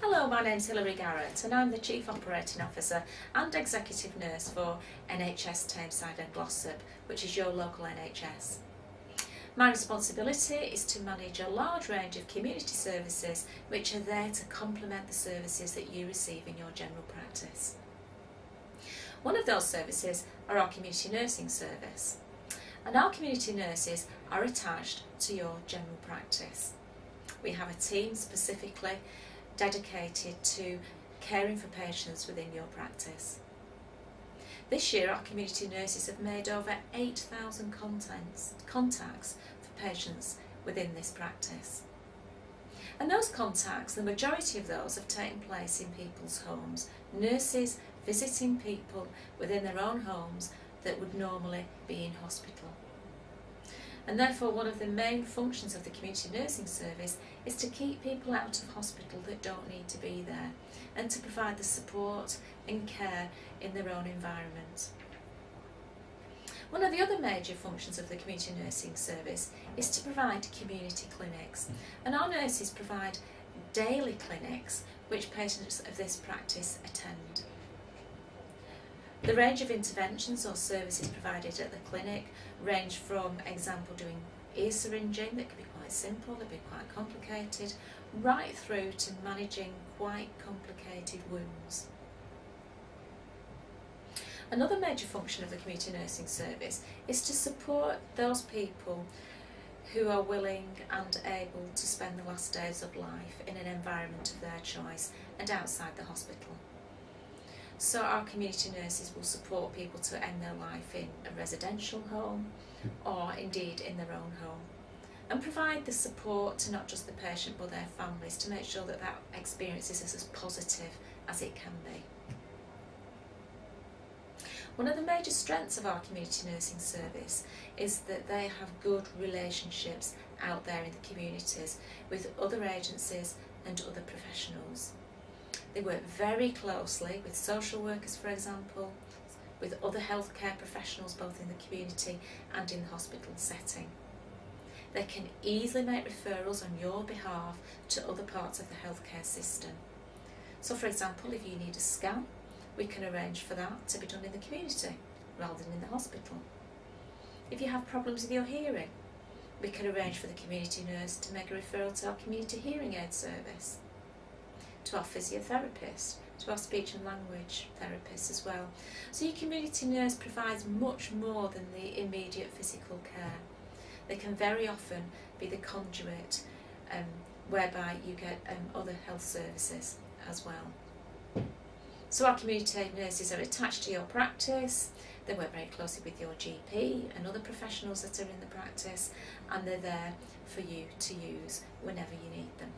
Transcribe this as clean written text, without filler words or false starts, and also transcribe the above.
Hello, my name's Hilary Garratt and I'm the Chief Operating Officer and Executive Nurse for NHS Tameside and Glossop, which is your local NHS. My responsibility is to manage a large range of community services which are there to complement the services that you receive in your general practice. One of those services are our community nursing service, and our community nurses are attached to your general practice. We have a team specifically dedicated to caring for patients within your practice. This year our community nurses have made over 8,000 contacts for patients within this practice. And those contacts, the majority of those have taken place in people's homes, nurses visiting people within their own homes that would normally be in hospital. And therefore one of the main functions of the community nursing service is to keep people out of hospital that don't need to be there and to provide the support and care in their own environment. One of the other major functions of the community nursing service is to provide community clinics, and our nurses provide daily clinics which patients of this practice attend. The range of interventions or services provided at the clinic range from, example, doing ear syringing, that can be quite simple, that can be quite complicated, right through to managing quite complicated wounds. Another major function of the community nursing service is to support those people who are willing and able to spend the last days of life in an environment of their choice and outside the hospital. So our community nurses will support people to end their life in a residential home or indeed in their own home, and provide the support to not just the patient but their families to make sure that that experience is as positive as it can be. One of the major strengths of our community nursing service is that they have good relationships out there in the communities with other agencies and other professionals. They work very closely with social workers, for example, with other healthcare professionals both in the community and in the hospital setting. They can easily make referrals on your behalf to other parts of the healthcare system. So for example, if you need a scan, we can arrange for that to be done in the community rather than in the hospital. If you have problems with your hearing, we can arrange for the community nurse to make a referral to our community hearing aid service, to our physiotherapist, to our speech and language therapist as well. So your community nurse provides much more than the immediate physical care. They can very often be the conduit whereby you get other health services as well. So our community nurses are attached to your practice, they work very closely with your GP and other professionals that are in the practice, and they're there for you to use whenever you need them.